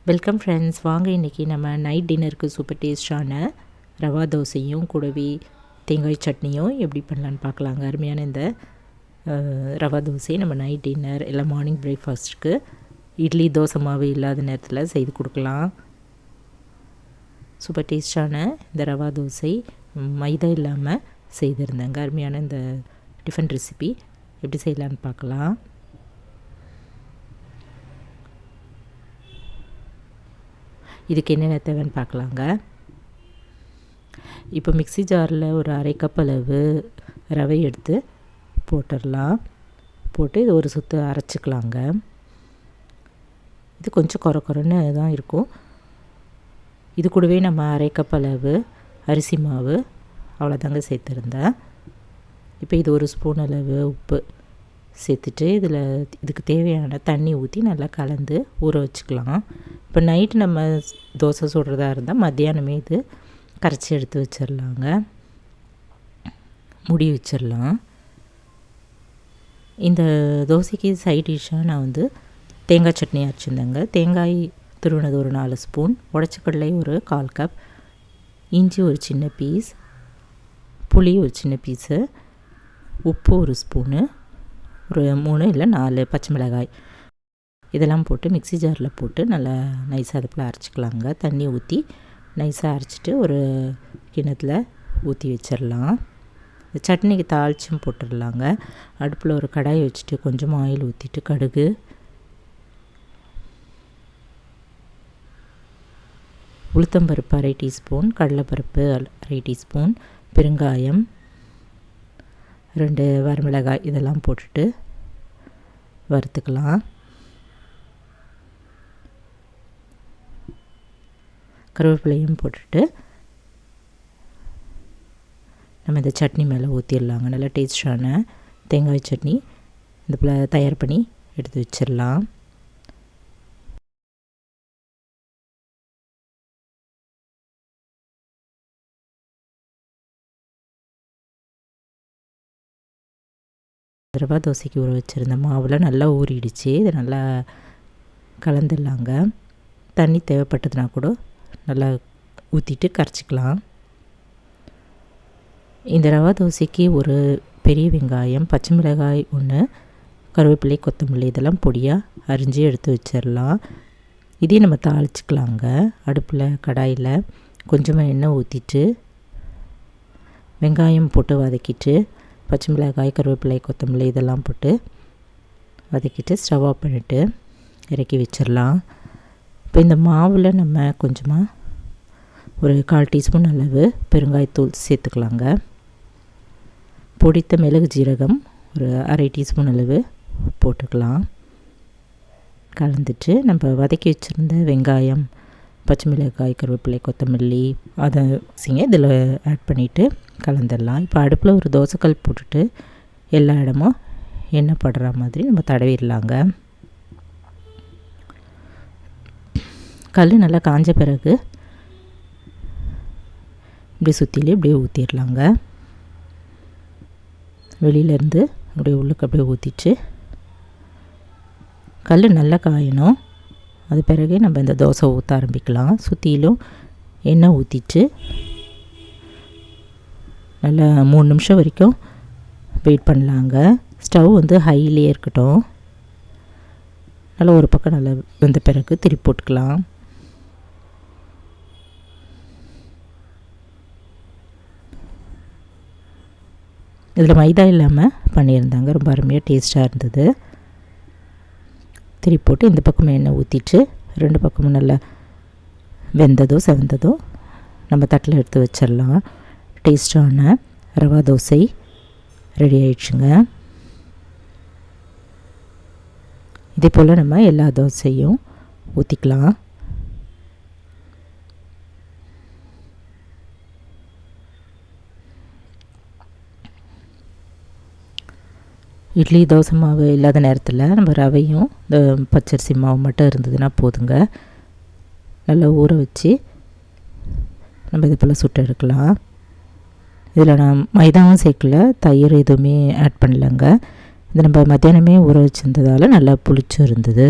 Welcome friends. வாங்க இன்றைக்கி நம்ம நைட் டின்னருக்கு சூப்பர் டேஸ்டான ரவா தோசையும் கூடவே தேங்காய் சட்னியும் எப்படி பண்ணலான்னு பார்க்கலாங்க. அருமையான இந்த ரவா தோசையை நம்ம நைட் டின்னர் இல்லை மார்னிங் பிரேக்ஃபாஸ்ட்டுக்கு இட்லி தோசை மாவு இல்லாத நேரத்தில் செய்து கொடுக்கலாம். சூப்பர் டேஸ்டான இந்த ரவா தோசை மைதா இல்லாமல் செய்திருந்தேங்க. அருமையான இந்த டிஃபன் ரெசிபி எப்படி செய்யலான்னு பார்க்கலாம். இதுக்கு என்னென்ன தேவைன்னு பார்க்கலாங்க. இப்போ மிக்ஸி ஜாரில் ஒரு அரை கப் அளவு ரவை எடுத்து போட்டுடலாம். போட்டு இது ஒரு சுற்று அரைச்சிக்கலாங்க. இது கொஞ்சம் குறைன்னு தான் இருக்கும். இது கூடவே நம்ம அரை கப் அளவு அரிசி மாவு அவ்வளோதாங்க சேர்த்துருந்தேன். இப்போ இது ஒரு ஸ்பூன் அளவு உப்பு சேர்த்துட்டு இதுக்கு தேவையான தண்ணி ஊற்றி நல்லா கலந்து ஊற வச்சுக்கலாம். இப்போ நைட்டு நம்ம தோசை சுடுறதா இருந்தால் மத்தியானமே இது கரைச்சி எடுத்து வச்சிடலாங்க, முடி வச்சிடலாம். இந்த தோசைக்கு சைட் டிஷ்ஷாக நான் தேங்காய் சட்னி அரைச்சிருந்தேங்க. தேங்காய் துருவினது ஒரு 4 ஸ்பூன், உடச்சக்கடலை ஒரு 1/4 கப், இஞ்சி ஒரு சின்ன பீஸ், புளி ஒரு சின்ன பீஸு, உப்பு ஒரு ஸ்பூனு, ஒரு 3 இல்லை 4 பச்சை மிளகாய் இதெல்லாம் போட்டு மிக்ஸி ஜாரில் போட்டு நல்லா நைஸாக அதுக்குள்ளே அரைச்சிக்கலாங்க. தண்ணி ஊற்றி நைஸாக அரைச்சிட்டு ஒரு கிணத்துல ஊற்றி வச்சிடலாம். இந்த சட்னிக்கு தாளிச்சும் போட்டுடலாங்க. அடுப்பில் ஒரு கடாயை வச்சுட்டு கொஞ்சமாக ஆயில் ஊற்றிட்டு கடுகு, உளுத்தம்பருப்பு அரை டீஸ்பூன், கடலைப்பருப்பு அரை டீஸ்பூன், பெருங்காயம், 2 வரமிளகாய் இதெல்லாம் போட்டுட்டு வறுத்துக்கலாம். கருவேப்பிலையும் போட்டுட்டு நம்ம இந்த சட்னி மேலே ஊற்றிடலாங்க. நல்லா டேஸ்டான தேங்காய் சட்னி இந்த போல் தயார் பண்ணி எடுத்து வச்சிடலாம். ரவா தோசைக்கு ஊற வச்சுருந்த மாவில் நல்லா ஊறிடுச்சு. இதை நல்லா கலந்துடலாங்க. தண்ணி தேவைப்பட்டதுனா கூட நல்லா ஊற்றிட்டு கரைச்சிக்கலாம். இந்த ரவா தோசைக்கு ஒரு பெரிய வெங்காயம், பச்சை மிளகாய் 1, கருவேப்பிலை, கொத்தமல்லி இதெல்லாம் பொடியாக அரிஞ்சு எடுத்து வச்சிடலாம். இதையும் நம்ம தாளிச்சிக்கலாங்க. அடுப்பில் கடாயில் கொஞ்சமாக எண்ணெய் ஊற்றிட்டு வெங்காயம் போட்டு வதக்கிட்டு பச்சை மிளகாய், கருவேப்பிலை, கொத்தமல்லி இதெல்லாம் போட்டு வதக்கிட்டு ஸ்டவ் ஆஃப் பண்ணிவிட்டு இறக்கி வச்சிடலாம். இப்போ இந்த மாவில் நம்ம கொஞ்சமாக ஒரு 1/4 டீஸ்பூன் அளவு பெருங்காயத்தூள் சேர்த்துக்கலாங்க. பொடித்த மிளகு ஜீரகம் ஒரு அரை டீஸ்பூன் அளவு போட்டுக்கலாம். கலந்துட்டு நம்ம வதக்கி வச்சுருந்த வெங்காயம், பச்சை மிளகாய், கருவேப்பிலை, கொத்தமல்லி அதை இதில் ஆட் பண்ணிவிட்டு கலந்துடலாம். இப்போ அடுப்பில் ஒரு தோசைக்கல் போட்டுட்டு எல்லா இடமும் எண்ணெய் படுற மாதிரி நம்ம தடவிடலாங்க. கல் நல்லா காஞ்ச பிறகு இப்படி சுற்றிலே இப்படியே ஊற்றிடலாங்க. வெளியிலேருந்து அப்படியே உள்ளுக்கு அப்படியே ஊற்றிட்டு கல் நல்லா காயணும். அது பிறகு நம்ம இந்த தோசை ஊற்ற ஆரம்பிக்கலாம். சுற்றிலும் எண்ணெய் ஊற்றிட்டு நல்லா 3 நிமிஷம் வரைக்கும் வெயிட் பண்ணலாங்க. ஸ்டவ் ஹையிலே இருக்கட்டும். நல்லா ஒரு பக்கம் நல்லா வெந்த பிறகு திருப்பி போட்டுக்கலாம். இதில் மைதா இல்லாமல் பண்ணியிருந்தாங்க. ரொம்ப அருமையாக டேஸ்ட்டாக இருந்தது. திருப்பி போட்டு இந்த பக்கம் எண்ணெய் ஊற்றிட்டு 2 பக்கமும் நல்லா வெந்ததோ செவந்ததோ நம்ம தட்டில் எடுத்து வச்சிடலாம். டேஸ்டான ரவா தோசை ரெடி ஆயிடுச்சுங்க. இதே போல் நம்ம எல்லா தோசையும் ஊற்றிக்கலாம். இட்லி தோசை மாவு இல்லாத நேரத்தில் நம்ம ரவையும் இந்த பச்சரிசி மாவு மட்டும் இருந்ததுன்னா போதுங்க. நல்லா ஊற வச்சு நம்ம இது போல் சுட்டு எடுக்கலாம். இதில் நான் மைதாவும் சேர்க்கல, தயிர் எதுவுமே ஆட் பண்ணலைங்க. இது நம்ம மத்தியானமே ஊற வச்சுருந்ததால் நல்லா புளிச்சு இருந்தது.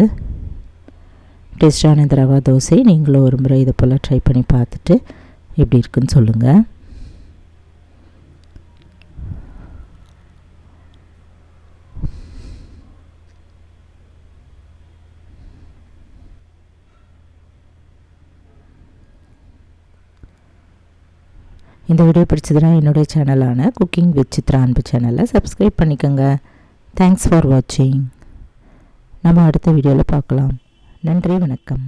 டேஸ்டான இந்த ரவா தோசை நீங்களும் ஒரு முறை இதை போல் ட்ரை பண்ணி பார்த்துட்டு எப்படி இருக்குன்னு சொல்லுங்கள். இந்த வீடியோ பிடிச்சதுன்னா என்னுடைய சேனலான குக்கிங் வித் சித்ரா அன்பு சேனலை சப்ஸ்கிரைப் பண்ணிக்கோங்க. தேங்க்ஸ் ஃபார் வாட்சிங். நம்ம அடுத்த வீடியோவில் பார்க்கலாம். நன்றி, வணக்கம்.